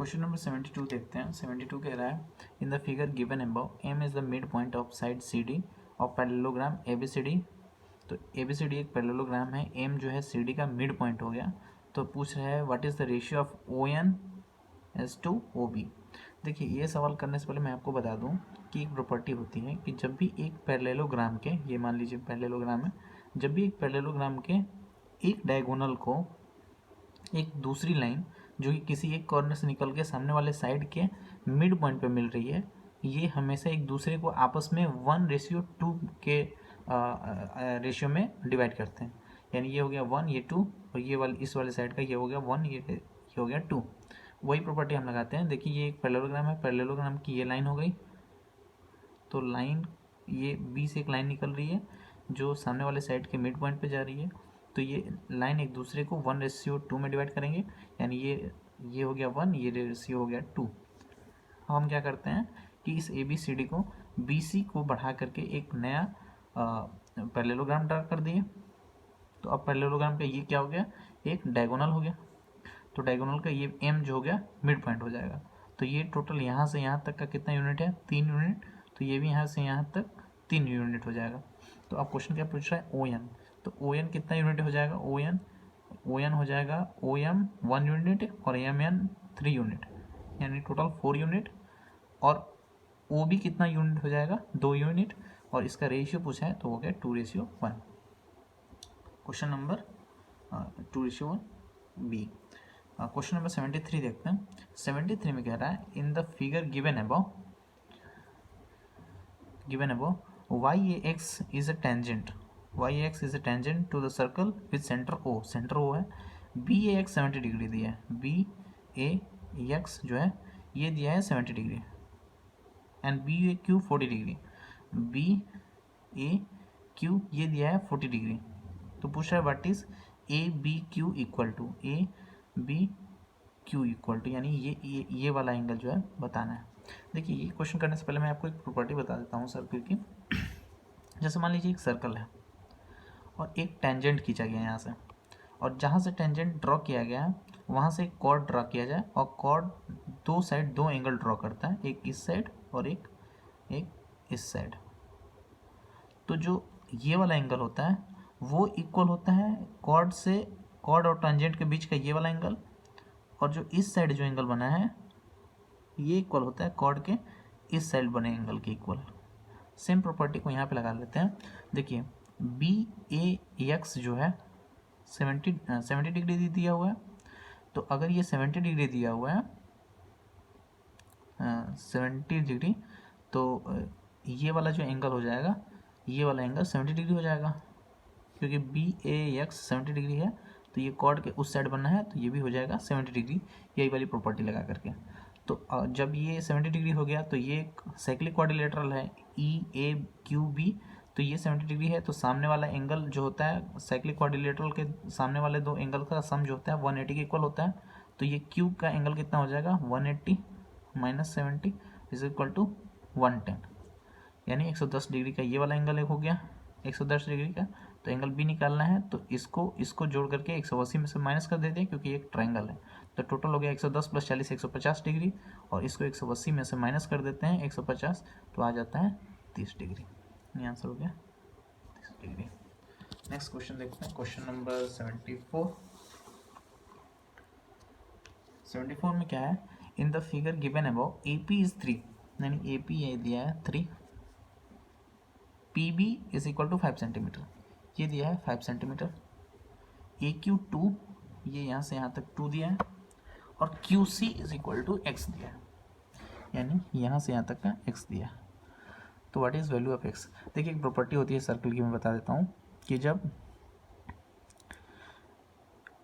Question number 72 देखते हैं। 72 कह रहा है in the figure given above M is the mid point of side C D of parallelogram A B C D. तो A B C D एक parallelogram है, M जो है सी डी का मिड पॉइंट हो गया। तो पूछ रहा है what is the ratio of O N S to O B. देखिए ये सवाल करने से पहले मैं आपको बता दूं कि एक प्रॉपर्टी होती है कि जब भी एक पैरेललोग्राम के, ये मान लीजिए पैरेललोग्राम है, जब भी एक पैरेललोग्राम के एक डायगोनल को एक दूसरी लाइन जो कि किसी एक कॉर्नर से निकल के सामने वाले साइड के मिड पॉइंट पे मिल रही है, ये हमेशा एक दूसरे को आपस में 1:2 के रेशियो में डिवाइड करते हैं। यानी ये हो गया 1, ये 2, और ये वाले इस वाले साइड का ये हो गया 1, ये हो गया 2। वही प्रॉपर्टी हम लगाते हैं। देखिए ये एक पैरेललोग्राम है, पैरेललोग्राम की ये लाइन हो गई, तो लाइन ये बी से एक लाइन निकल रही है जो सामने वाले साइड के मिड पॉइंट पे जा रही है। तो ये लाइन एक दूसरे को 1:2 में डिवाइड करेंगे, यानी ये हो गया 1, ये रेशियो हो गया 2। अब हम क्या करते हैं कि इस ए बी सी डी को बी सी को बढ़ा करके एक नया पैरेललोग्राम ड्रा कर दिए। तो अब पैरेललोग्राम का ये क्या हो गया, एक डायगोनल हो गया। तो डायगोनल का ये एम जो हो गया मिड पॉइंट हो जाएगा। तो ये टोटल यहाँ से यहाँ तक का कितना यूनिट है, 3 यूनिट। तो ये भी यहाँ से यहाँ तक 3 यूनिट हो जाएगा। तो अब क्वेश्चन क्या पूछ रहा है, ओ एन। तो ओ एन कितना यूनिट हो जाएगा, ओ एन हो जाएगा ओ एम 1 यूनिट और एम एन 3 यूनिट, यानी टोटल 4 यूनिट। और ओ बी कितना यूनिट हो जाएगा, 2 यूनिट। और इसका रेशियो पूछा है तो हो गया 2:1। Question number 2:1 B. Question number 73 देखते हैं। 73 में कह रहा है in the figure given above Y A X is a tangent, Y X is a tangent to the circle with centre O, centre O है। बी ए एक्स 70 डिग्री दिया है, B ए x जो है ये दिया है 70 degree, and B A Q 40 degree, B A Q ये दिया है 40 डिग्री। तो पूछ रहा है what is A B Q equal to, A B Q equal to, यानी ये वाला एंगल जो है बताना है। देखिए ये क्वेश्चन करने से पहले मैं आपको एक प्रॉपर्टी बता देता हूँ सर्कल की। जैसे मान लीजिए एक सर्कल है और एक टेंजेंट खींचा गया यहाँ से, और जहाँ से टेंजेंट ड्रॉ किया गया है वहाँ से एक कॉर्ड ड्रॉ किया जाए, और कॉर्ड दो साइड 2 एंगल ड्रॉ करता है, एक इस साइड और एक इस साइड। तो जो ये वाला एंगल होता है वो इक्वल होता है कॉर्ड से, कॉर्ड और टेंजेंट के बीच का ये वाला एंगल, और जो इस साइड जो एंगल बना है ये इक्वल होता है कॉर्ड के इस साइड बने एंगल के इक्वल। सेम प्रॉपर्टी को यहाँ पे लगा लेते हैं। देखिए बी ए एक्स जो है 70 डिग्री दिया हुआ है। तो अगर ये 70 डिग्री दिया हुआ है 70 डिग्री, तो ये वाला जो एंगल हो जाएगा, ये वाला एंगल 70 डिग्री हो जाएगा, क्योंकि बी ए एक्स 70 डिग्री है। तो ये कॉर्ड के उस साइड बनना है, तो ये भी हो जाएगा 70 डिग्री, यही वाली प्रॉपर्टी लगा करके। तो जब ये 70 डिग्री हो गया तो ये साइक्लिक क्वाड्रिलेटरल है ई ए क्यू बी, तो ये 70 डिग्री है। तो सामने वाला एंगल जो होता है साइक्लिक क्वाड्रिलेटरल के सामने वाले 2 एंगल का सम जो होता है 180 के इक्वल होता है। तो ये क्यूब का एंगल कितना हो जाएगा, 180 माइनस 70 इज इक्वल टू 110, यानी 110 डिग्री का ये वाला एंगल एक हो गया 110 डिग्री का। तो एंगल बी निकालना है, तो इसको जोड़ करके 180 में से माइनस कर देते हैं क्योंकि एक ट्रायंगल है। तो टोटल हो गया 110 + 40 150 डिग्री, और इसको 180 में से माइनस कर देते हैं 150, तो आ जाता है 30 डिग्री। ये आंसर हो गया 30 डिग्री। नेक्स्ट क्वेश्चन देखते हैं, क्वेश्चन नंबर 74 में क्या है, in the figure given above A P is 3, यानी ए पी ये दिया है 3, P B is equal to 5 centimetre, ये दिया है 5 सेंटीमीटर, ए क्यू 2 ये यहाँ से यहाँ तक 2 दिया है, और Q C is equal to X दिया है, यानी यहाँ से यहाँ तक का एक्स दिया है। तो what is value of x. देखिए एक प्रॉपर्टी होती है सर्कल की, मैं बता देता हूँ कि जब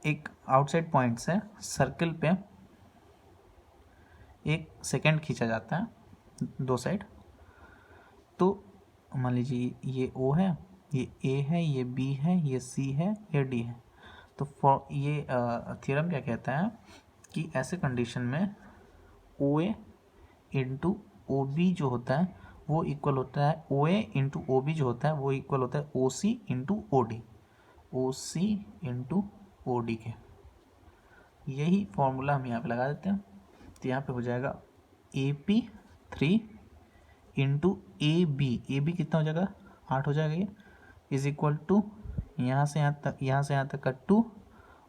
एक आउटसाइड पॉइंट से सर्कल पे एक सेकेंड खींचा जाता है 2 साइड, तो मान लीजिए ये O है, ये A है, ये B है, ये C है, ये D है। तो ये थ्योरम क्या कहता है कि ऐसे कंडीशन में OA इंटू OB जो होता है वो इक्वल होता है, OA इंटू OB जो होता है वो इक्वल होता है OC into OD, OC into OD के। यही फॉर्मूला हम यहाँ पे लगा देते हैं। तो यहाँ पे हो जाएगा AP3 इंटू AB कितना हो जाएगा 8 हो जाएगा ये, इज इक्वल टू यहाँ से यहाँ तक का 2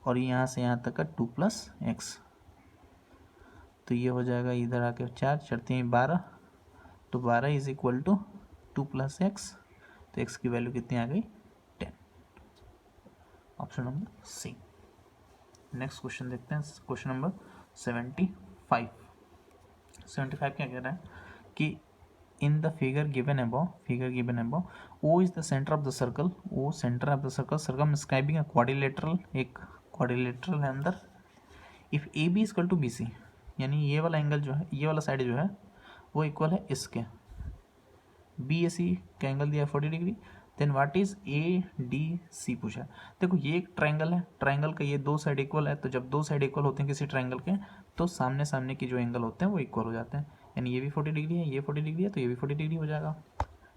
और यहाँ से यहाँ तक का 2 + x। तो ये हो जाएगा इधर आके 4 चढ़ते हैं 12, तो 12 इज इक्वल टू 2 + x। तो x की वैल्यू कितनी आ गई 10। Option number C. Next question देखते हैं, क्वेश्चन नंबर 75। 75 क्या कह रहा है कि in the figure given above O is the centre of the circle, O centre of the circle circumscribing a quadrilateral, एक क्वाड्रिलेटरल है अंदर। If AB is equal to BC, यानी ये वाला एंगल जो है, ये वाला साइड जो है वो इक्वल है इसके, BAC का एंगल दिया है 40 degree. Then what is ADC पूछा है। देखो ये एक ट्रायंगल है, ट्रायंगल का ये दो साइड इक्वल है, तो जब दो साइड इक्वल होते हैं किसी ट्रायंगल के तो सामने सामने की जो एंगल होते हैं वो इक्वल हो जाते हैं। यानी ये भी 40 डिग्री है, ये 40 डिग्री है, तो ये भी 40 डिग्री हो जाएगा।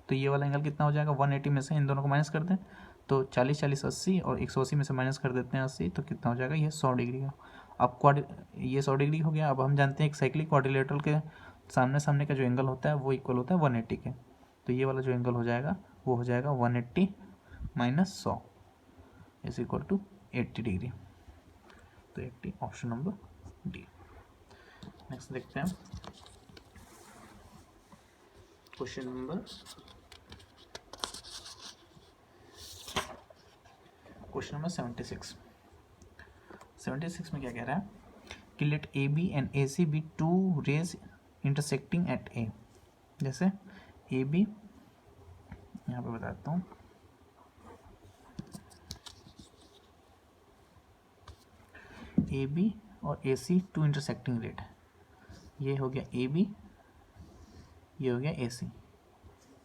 तो ये वाला एंगल कितना हो जाएगा 180 में से इन दोनों को माइनस कर दें तो 40 40 80 और 180 में से माइनस कर देते हैं 80, तो कितना हो जाएगा ये 100 डिग्री का। अब ये 100 डिग्री हो गया। अब हम जानते हैं एक साइक्लिक क्वाड्रिलेटरल के सामने सामने का जो एंगल होता है वो इक्वल होता है 180 के। तो ये वाला जो एंगल हो जाएगा वो हो जाएगा 180 minus 100 is equal to 80 degree. तो 80 ऑप्शन नंबर डी। नेक्स्ट देखते हैं क्वेश्चन नंबर 76। 76 में क्या कह रहा है कि let AB and AC be two rays intersecting at A। जैसे AB यहाँ पे बताता हूँ, AB और AC टू इंटरसेक्टिंग रेट है। ये हो गया AB, ये हो गया AC।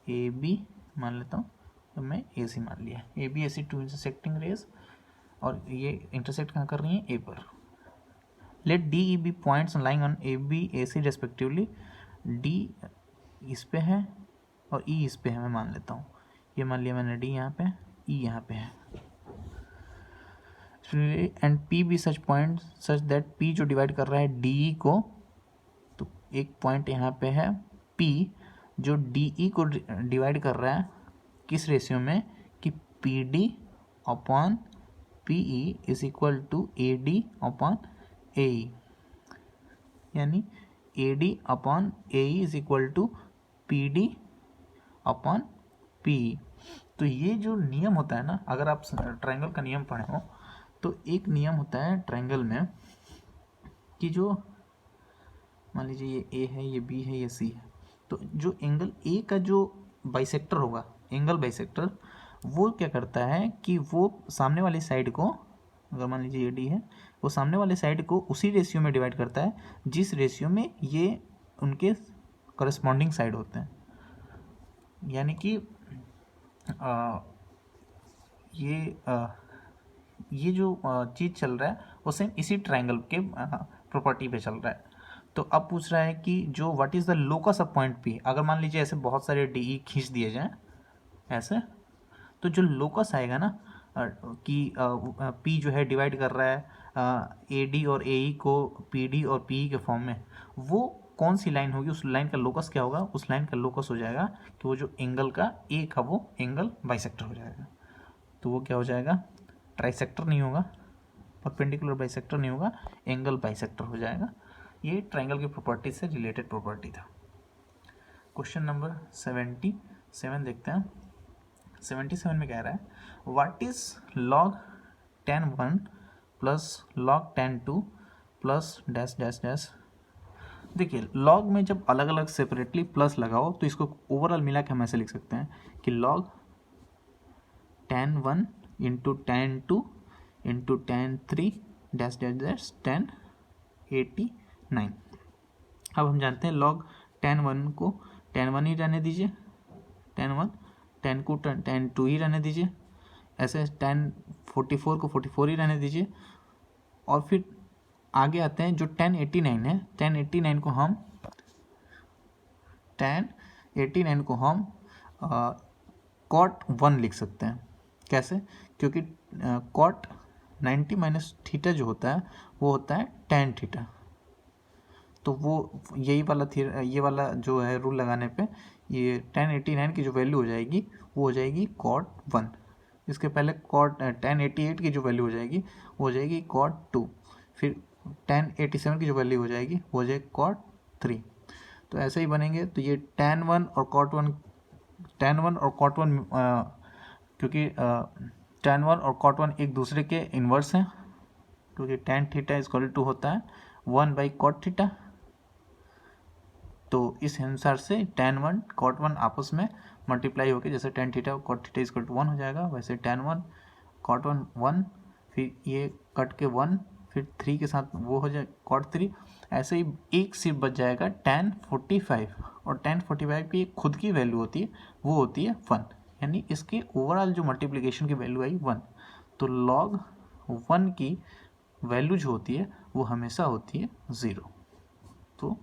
AB मान लेता हूँ तो मैं AC मान लिया, AB AC two intersecting rays, और ये इंटरसेक्ट कहाँ कर रही हैं A पर। Let DE be points lying on AB AC respectively. D इस पे है और E इस पे है, मैं मान लेता हूँ। ये मान लिया मैंने, D यहाँ पे, E यहाँ पे है। एंड P भी सच पॉइंट सच दैट P जो डिवाइड कर रहा है DE को, तो एक पॉइंट यहाँ पे है P जो DE को डिवाइड कर रहा है किस रेशियो में कि PD upon PE is equal to AD upon AE, यानी AD upon AE is equal to PD upon PE। तो ये जो नियम होता है ना, अगर आप ट्रायंगल का नियम पढ़े हो तो एक नियम होता है ट्रायंगल में कि जो मान लीजिए ये A है, ये B है, ये C है, तो जो एंगल A का जो बाइसेक्टर होगा, एंगल बाइसेक्टर, वो क्या करता है कि वो सामने वाली साइड को, अगर मान लीजिए ये D है, वो सामने वाले साइड को उसी रेशियो में डिवाइड करता है जिस रेशियो में ये उनके करस्पॉन्डिंग साइड होते हैं। यानी कि ये जो चीज़ चल रहा है वो सेम इसी ट्रायंगल के प्रॉपर्टी पे चल रहा है। तो अब पूछ रहा है कि जो what is the locus of point P। अगर मान लीजिए ऐसे बहुत सारे DE खींच दिए जाएं ऐसे, तो जो लोकस आएगा ना कि P जो है डिवाइड कर रहा है AD और AE को PD और PE के फॉर्म में, वो कौन सी लाइन होगी, उस लाइन का लोकस क्या होगा, उस लाइन का लोकस हो जाएगा कि वो जो एंगल का A का वो एंगल बाइसेक्टर हो जाएगा। तो वो क्या हो जाएगा, ट्राइसेक्टर नहीं होगा, परपेंडिकुलर बाइसेक्टर नहीं होगा, एंगल बाइसेक्टर हो जाएगा। ये ट्रायंगल की प्रॉपर्टी से रिलेटेड प्रॉपर्टी था। क्वेश्चन नंबर 77 देखते हैं। 77 में कह रहा है what is log tan 1 plus log tan 2 plus dash dash dash. देखिए log में जब अलग अलग सेपरेटली प्लस लगाओ तो इसको ओवरऑल मिला के हम ऐसे लिख सकते हैं कि log tan 1 into tan 2 into tan 3 dash dash dash tan 89। अब हम जानते हैं log tan 1 को tan 1 ही रहने दीजिए, tan 1, tan को tan 2 ही रहने दीजिए, ऐसे tan 44 को 44 ही रहने दीजिए। और फिर आगे आते हैं जो tan 89 है, tan 89 को हम cot 1 लिख सकते हैं। कैसे, क्योंकि cot 90 माइनस थीटा जो होता है वो होता है tan थीटा। तो वो यही वाला ये वाला जो है रूल लगाने पे ये 1089 की जो वैल्यू हो जाएगी वो हो जाएगी cot 1। इसके पहले cot 1088 की जो वैल्यू हो जाएगी वो हो जाएगी cot 2। फिर 1087 की जो वैल्यू हो जाएगी वो हो जाएगी cot 3। तो ऐसे ही बनेंगे। तो ये tan 1 और cot 1 क्योंकि tan 1 और cot 1 एक दूसरे के इन्वर्स हैं, क्योंकि tan थीटा इक्वल टू होता है 1/cot थीटा। तो इस अनुसार से tan 1 cot 1 आपस में मल्टीप्लाई होकर जैसे tan theta cot theta equal to 1 हो जाएगा, वैसे tan 1 cot 1 1, फिर ये कट के 1, फिर 3 के साथ वो हो जाए cot 3। ऐसे ही एक सिर्फ बच जाएगा tan 45, और tan 45 की खुद की वैल्यू होती है वो होती है 1, यानी इसके ओवरऑल जो मल्टीप्लिकेशन की वैल्यू आई 1। तो log 1 की वैल्यू जो होती है वो हमेशा होती है 0। तो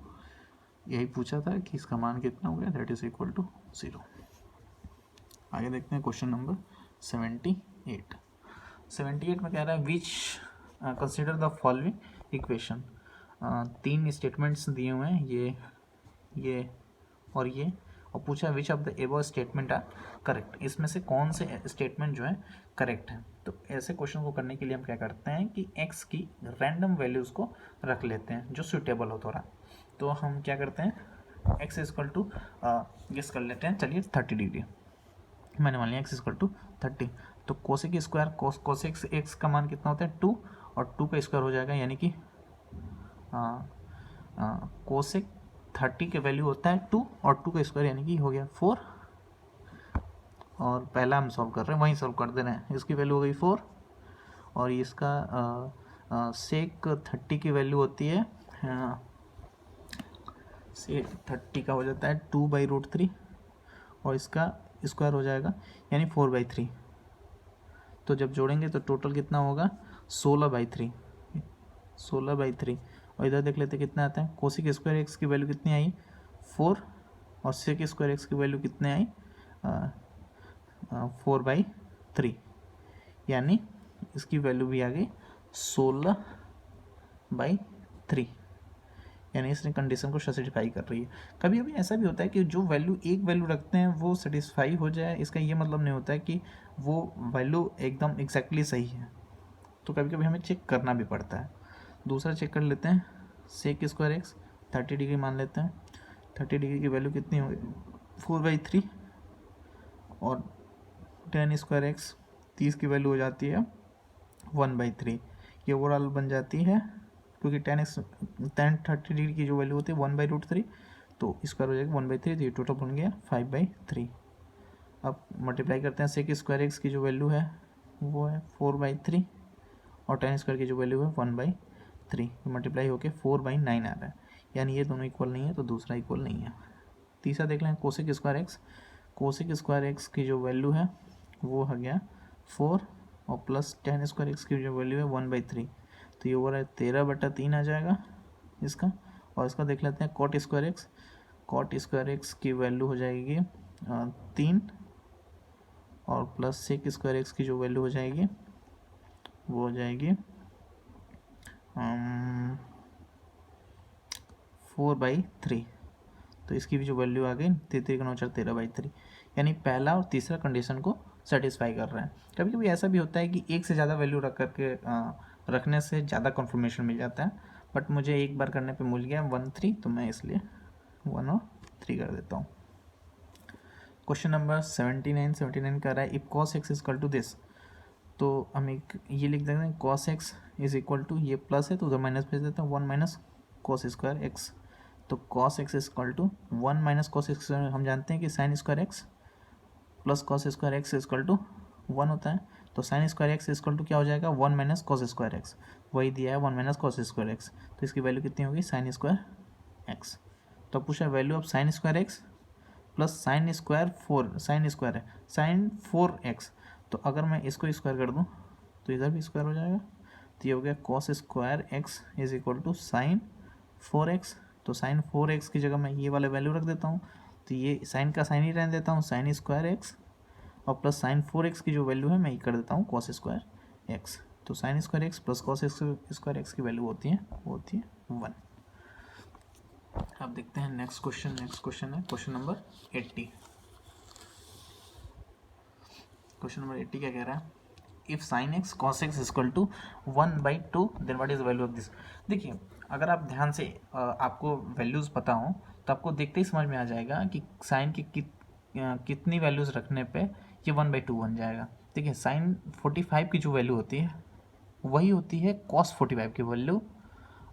यही पूछा था कि इसका मान कितना हो गया, दैट इज इक्वल टू 0। आगे देखते हैं क्वेश्चन नंबर 78। 78 में कह रहा है which consider the following equation. 3 statements दिए हुए हैं, ये और ये, और पूछा which of the above statement are correct. इसमें से कौन से स्टेटमेंट जो है करेक्ट है। तो ऐसे क्वेश्चन को करने के लिए हम क्या करते हैं कि x की रैंडम वैल्यूज़ को रख लेते हैं जो सूटेबल हो थोड़ा। तो हम क्या करते हैं, x इक्वल टू गेस कर लेते हैं, चलिए 30 डिग्री मैंने मान लिया, x इक्वल टू 30। तो कोसेक स्क्वायर कोसेक x का मान कितना होता है 2, और 2 का स्क्वायर हो जाएगा, यानी कि कोसेक 30 के वैल्यू होता है 2, और 2 का स्क्वायर यानी कि हो गया 4। और पहला हम सॉल्व कर रहे हैं, वहीं सॉल्व कर दे रहे हैं। इसकी वैल्यू हो गई 4, और इसका सेक 30 की वैल्यू होती है सेक 30 का हो जाता है 2/√3, और इसका स्क्वायर हो जाएगा यानी 4/3। तो जब जोड़ेंगे तो टोटल कितना होगा 16/3, 16/3। और इधर देख लेते कितना आता है, कोसिक स्क्वायर एक्स की वैल्यू कितनी आई 4, और सेक स्क्वायर एक्स की वैल्यू कितनी आई 4/3, यानी इसकी वैल्यू भी आ गई 16/3, यानी इसने कंडीशन को सेटिस्फाई कर रही है। कभी कभी ऐसा भी होता है कि जो वैल्यू एक वैल्यू रखते हैं वो सेटिस्फाई हो जाए, इसका ये मतलब नहीं होता है कि वो वैल्यू एकदम एग्जैक्टली सही है। तो कभी कभी हमें चेक करना भी पड़ता है। दूसरा चेक कर लेते हैं, सेक स्क्वायर एक्स 30 डिग्री मान लेते हैं। 30 डिग्री की वैल्यू कितनी होगी 4/3, और tan स्क्वायर एक्स 30 की वैल्यू हो जाती है 1/3। ये ओवरऑल बन जाती है, क्योंकि tan 30 डिग्री की जो वैल्यू होती है 1/√3, तो स्क्वायर हो जाएगा 1/3, तो ये टोटल बन गया 5/3। अब मल्टीप्लाई करते हैं, सेक स्क्वायर एक्स की जो वैल्यू है वो है 4/3, और tan स्क्वायर की जो वैल्यू है 1/3, मल्टीप्लाई होकर 4/9 आ रहा है, यानी ये दोनों इक्वल नहीं है, तो दूसरा इक्वल नहीं है। तीसरा देख लें, cosec square x, cosec square x की जो वैल्यू है वो हो गया 4, और प्लस tan स्क्वायर एक्स की जो वैल्यू है 1/3, तो ये ओवर है 13/3 आ जाएगा इसका। और इसका देख लेते हैं cot square x, cot square x की वैल्यू हो जाएगी 3, और प्लस सेक स्क्वायर एक्स की जो वैल्यू हो जाएगी वो हो जाएगी 4/3, तो इसकी भी जो वैल्यू आ गई 13×4 13/3, यानी पहला और तीसरा कंडीशन को सेटिस्फाई कर रहे हैं। कभी कभी ऐसा भी होता है कि एक से ज़्यादा वैल्यू रख करके रखने से ज़्यादा कंफर्मेशन मिल जाता है, बट मुझे एक बार करने पे मिल गया 1 3, तो मैं इसलिए 1 और 3 कर देता हूँ। क्वेश्चन नंबर 79 कर रहा है if cos x equal to this. तो हम एक ये लिख देते हैं cos x is equal to, ये प्लस है तो उधर माइनस भेज देते हैं 1 माइनस cos स्क्वायर एक्स। तो cos x is equal to 1 minus cos square, हम जानते हैं कि sin square x plus cos square x is equal to 1 होता है। तो sin square x is equal to क्या हो जाएगा 1 माइनस cos स्क्वायर एक्स, वही दिया है 1 माइनस cos स्क्वायर एक्स, तो इसकी वैल्यू कितनी होगी sin स्क्वायर एक्स। तो पूछा value of sin square x plus sin square 4, sin square है sin 4x, तो अगर मैं इसको स्क्वायर कर दूं तो इधर भी स्क्वायर हो जाएगा, तो ये हो गया cos square x is equal to sin 4x। तो sin 4x की जगह मैं ये वाला वैल्यू रख देता हूँ, तो ये sin का साइन ही रहने देता हूँ sin स्क्वायर x, और प्लस sin 4x की जो वैल्यू है मैं ये कर देता हूँ cos स्क्वायर x। तो sin square x plus cos square x की वैल्यू होती है वो होती है 1। अब देखते हैं नेक्स्ट क्वेश्चन है क्वेश्चन नंबर 80। क्वेश्चन नंबर 80 क्या कह रहा है, if sine x cos x equal to 1/2 then what is value of this. देखिए अगर आप ध्यान से आपको वैल्यूज़ पता हो तो आपको देखते ही समझ में आ जाएगा कि साइन की कितनी वैल्यूज़ रखने पे ये 1/2 बन जाएगा। देखिए साइन 45 की जो वैल्यू होती है वही होती है कॉस 45 की वैल्यू,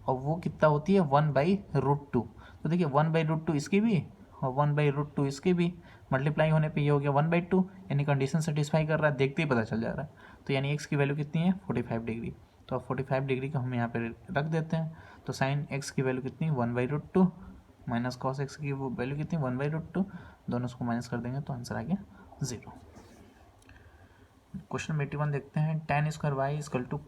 और वो कितना होती है 1/√2। तो देखिए 1/√2 इसकी भी और 1/√2 इसकी भी मल्टीप्लाई होने पे ये हो गया 1/2, यानी कंडीशन सेटिस्फाई कर रहा है, देखते ही पता चल जा रहा है। तो यानी एक्स की वैल्यू कितनी है 45 डिग्री। तो अब 45 डिग्री का हम यहाँ पे रख देते हैं। तो साइन एक्स की वैल्यू कितनी 1/√2 माइनस कॉस एक्स की वो वैल्यू कितनी 1/√2, दोनों को माइनस कर देंगे तो आंसर आ गया 0। क्वेश्चन नंबर 81 देखते हैं, tan square y equal to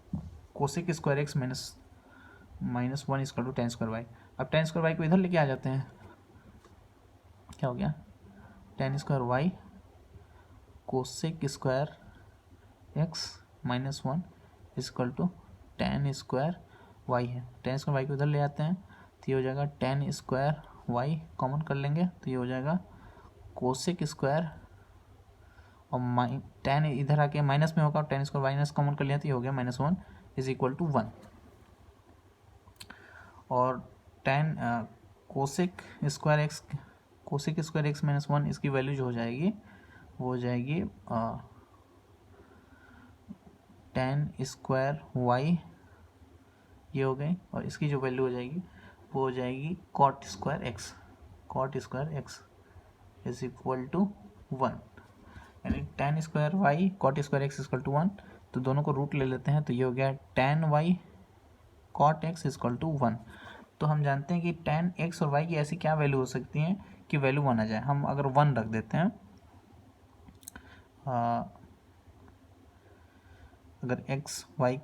cosec square x -1 equal to tan square y. अब tan स्क्वायर वाई को इधर लेके आ जाते हैं, क्या हो गया tan square y cosec square x -1 equal to tan square y है। tan स्क्वायर वाई को इधर ले आते हैं तो ये हो जाएगा tan स्क्वायर वाई कॉमन कर लेंगे तो ये हो जाएगा कोसेक स्क्वायर और tan इधर आके माइनस में होगा, tan स्क्वायर माइनस कॉमन कर लिया तो ये हो गया -1 इज इक्वल टू 1। और tan कोसेक स्क्वायर एक्स -1 इसकी वैल्यू जो हो जाएगी वो हो जाएगी tan स्क्वायर वाई ये हो गई, और इसकी जो वैल्यू हो जाएगी वो हो जाएगी cot square x is equal to 1, यानी tan square y cot square x equal to 1। तो दोनों को रूट ले लेते हैं तो ये हो गया tan y cot x equal to 1। तो हम जानते हैं कि tan एक्स और वाई की ऐसी क्या वैल्यू हो सकती हैं कि वैल्यू 1 आ जाए। हम अगर 1 रख देते हैं, अगर x y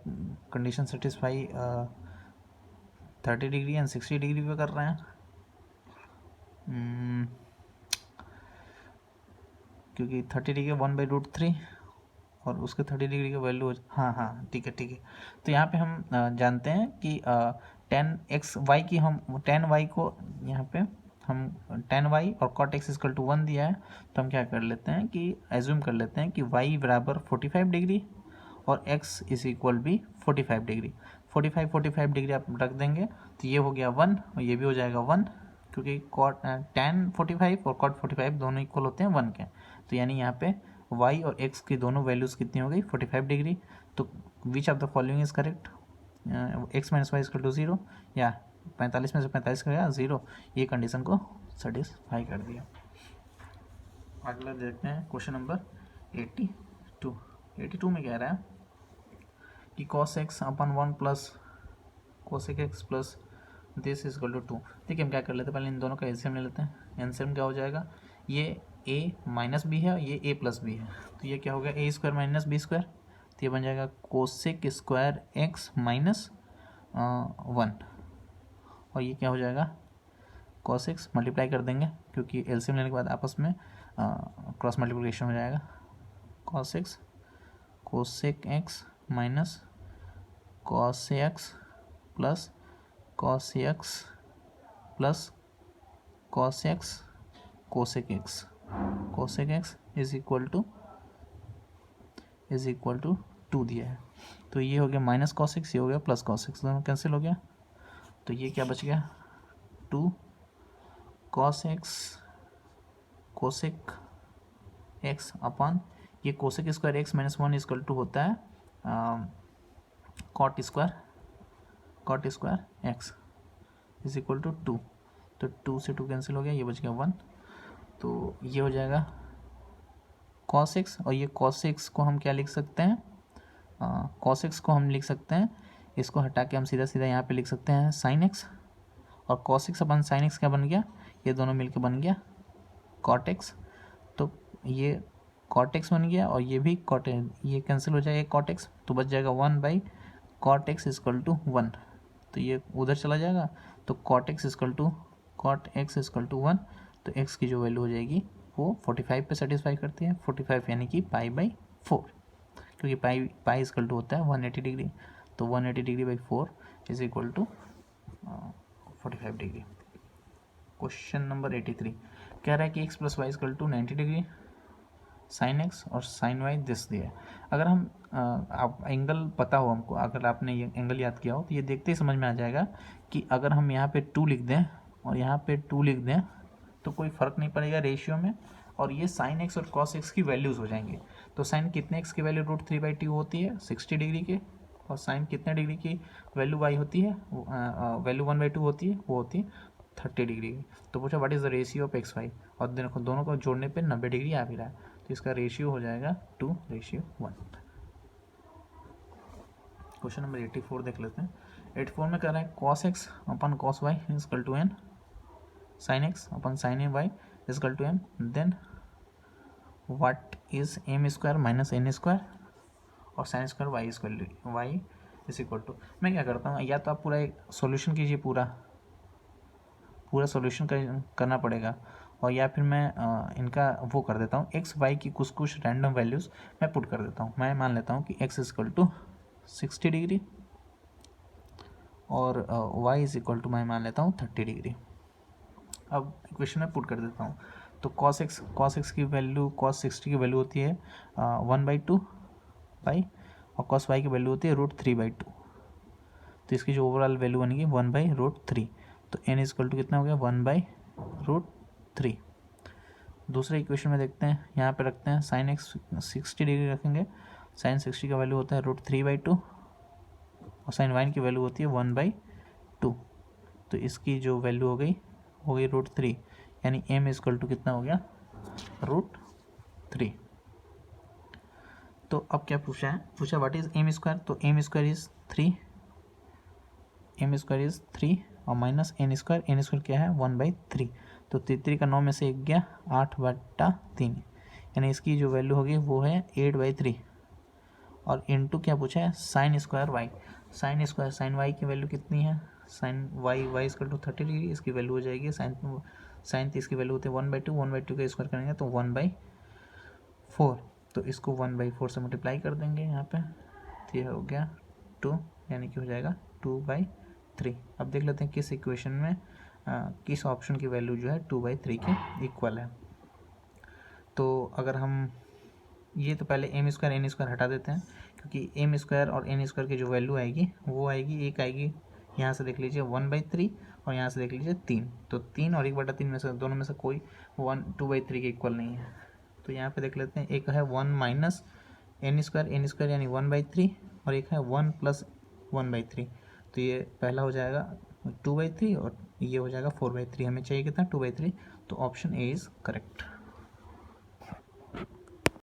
condition satisfy 30 degree and 60 degree पे कर रहे हैं, क्योंकि 30 डिग्री 1/√3 और उसके 30 डिग्री का वैल्यू हाँ ठीक है। तो यहाँ पे हम जानते हैं कि tan एक्स वाई की हम tan वाई को यहाँ पे हम tan वाई और cot x इक्वल टू 1 दिया है, तो हम क्या कर लेते हैं कि एज्यूम कर लेते हैं कि y बराबर 45 डिग्री और x इज इक्वल भी 45 डिग्री। 45 डिग्री आप रख देंगे तो ये हो गया 1 और ये भी हो जाएगा 1, क्योंकि tan 45 और cot 45 दोनों इक्वल होते हैं 1 के। तो यानी यहाँ पे y और x की दोनों वैल्यूज़ कितनी हो गई 45 डिग्री। तो which of the following is correct, x - y equal to 0, या 45 में से 45 का गया 0, ये कंडीशन को सेटिस्फाई कर दिया। अगला देखते हैं क्वेश्चन नंबर 82 में कह रहा है कि cos x अपन 1 plus cosec x plus this is equal to 2। देखिए हम क्या कर लेते हैं, पहले इन दोनों का एलसीएम ले लेते हैं। एलसीएम क्या हो जाएगा, ये a माइनस बी है और ये a प्लस बी है, तो ये क्या हो गया a square minus b square, तो ये बन जाएगा कोसेक स्क्वायर एक्स माइनस 1, और ये क्या हो जाएगा cos x मल्टीप्लाई कर देंगे क्योंकि एलसीएम लेने के बाद आपस में क्रॉस मल्टीप्लिकेशन हो जाएगा। cos x cosec x minus cos x plus cos x plus cos x cosec x is equal to 2 दिया है। तो ये हो गया माइनस cos x, ये हो गया प्लस cos x, दोनों कैंसिल हो गया। तो ये क्या बच गया 2 cos x कोसेक x अपन ये cosec square x -1 equal to होता है cot square x is equal to 2। तो 2 से 2 कैंसिल हो गया, ये बच गया 1। तो ये हो जाएगा cos x, और ये cos x को हम क्या लिख सकते हैं, cos x को हम लिख सकते हैं, इसको हटा के हम सीधा यहाँ पे लिख सकते हैं sin x, और cos x upon sin x क्या बन गया, ये दोनों मिलके बन गया cot x। तो ये cot x बन गया और ये भी cot, ये कैंसिल हो जाएगा cot x, तो बच जाएगा 1/cot x इक्वल टू 1। तो ये उधर चला जाएगा, तो cot x इक्वल टू 1, तो x की जो वैल्यू हो जाएगी वो 45 पे सेटिस्फाई करती है। 45 यानी कि π/4, क्योंकि पाई इक्वल टू होता है 180 डिग्री, तो 180 degree by 4 is equal to 45 degree. Question number 83 कह रहा है कि x plus y equal to 90 degree sine x और साइन वाई दिस दिया है। अगर हम आप एंगल पता हो हमको, अगर आपने ये एंगल याद किया हो तो ये देखते ही समझ में आ जाएगा कि अगर हम यहाँ पे 2 लिख दें और यहाँ पे 2 लिख दें तो कोई फ़र्क नहीं पड़ेगा रेशियो में, और ये साइन एक्स और कॉस एक्स की वैल्यूज़ हो जाएंगी। तो साइन कितने एक्स की वैल्यू √3/2 होती है 60 डिग्री के, और साइन कितने डिग्री की वैल्यू वाई होती है, वैल्यू 1/2 होती है, वो होती है 30 डिग्री की। तो पूछा what is the ratio of x y, और देखो दोनों को जोड़ने पे 90 डिग्री आ भी रहा है, तो इसका रेशियो हो जाएगा 2:1। क्वेश्चन नंबर 84 देख लेते हैं। 84 में कह रहा है cos x upon cos y equal to n, sin x upon sin y equal to m, then what is m square minus n square और sine square y is equal to. मैं क्या करता हूँ, या तो आप पूरा एक सॉल्यूशन कीजिए, पूरा सॉल्यूशन करना पड़ेगा, और या फिर मैं इनका वो कर देता हूँ, एक्स वाई की कुछ रैंडम वैल्यूज़ मैं पुट कर देता हूँ। मैं मान लेता हूँ कि x इक्वल टू 60 डिग्री और y इज इक्वल टू मैं मान लेता हूँ 30 डिग्री। अब इक्वेशन में पुट कर देता हूँ, तो cos x की वैल्यू cos 60 की वैल्यू होती है 1/2 बाई, और cos y की वैल्यू होती है √3/2, तो इसकी जो ओवरऑल वैल्यू बनेगी 1/√3। तो n इक्वल टू कितना हो गया 1/√3। दूसरे इक्वेशन में देखते हैं, यहाँ पे रखते हैं साइन एक्स 60 डिग्री रखेंगे, साइन 60 का वैल्यू होता है √3/2 और साइन वाइन की वैल्यू होती है 1/2। तो इसकी जो वैल्यू हो गई √3, यानी m इक्वल टू कितना हो गया √3। तो अब क्या पूछा व्हाट इज m स्क्वायर, तो m स्क्वायर इज 3 और माइनस n स्क्वायर क्या है 1/3, तो 3 का 9 में से 1 गया 8/3, यानी इसकी जो वैल्यू होगी वो है 8/3, और इनटू क्या पूछा है साइन स्क्वायर साइन वाई की वैल्यू कितनी है, sine y equal to 30 degree, इसकी वैल्यू हो जाएगी साइन 30 की वैल्यू होती है 1/2 का स्क्वायर करेंगे तो 1/4, तो इसको 1/4 से मल्टीप्लाई कर देंगे यहाँ पे, तो यह हो गया 2, यानी कि हो जाएगा 2/3। अब देख लेते हैं किस इक्वेशन में किस ऑप्शन की वैल्यू जो है 2/3 के इक्वल है। तो अगर हम ये तो पहले m स्क्वायर n स्क्वायर हटा देते हैं, क्योंकि m स्क्वायर और n स्क्वायर की जो वैल्यू आएगी वो आएगी, एक आएगी यहाँ से देख लीजिए 1/3 और यहाँ से देख लीजिए 3, तो 3 और 1/3 में से दोनों में से कोई 2/3 के इक्वल नहीं है। तो यहाँ पे देख लेते हैं, एक है 1 माइनस n स्क्वायर यानी 1/3, और एक है 1 प्लस 1/3, तो ये पहला हो जाएगा 2/3 और ये हो जाएगा 4/3। हमें चाहिए कितना 2/3, तो ऑप्शन ए इज़ करेक्ट।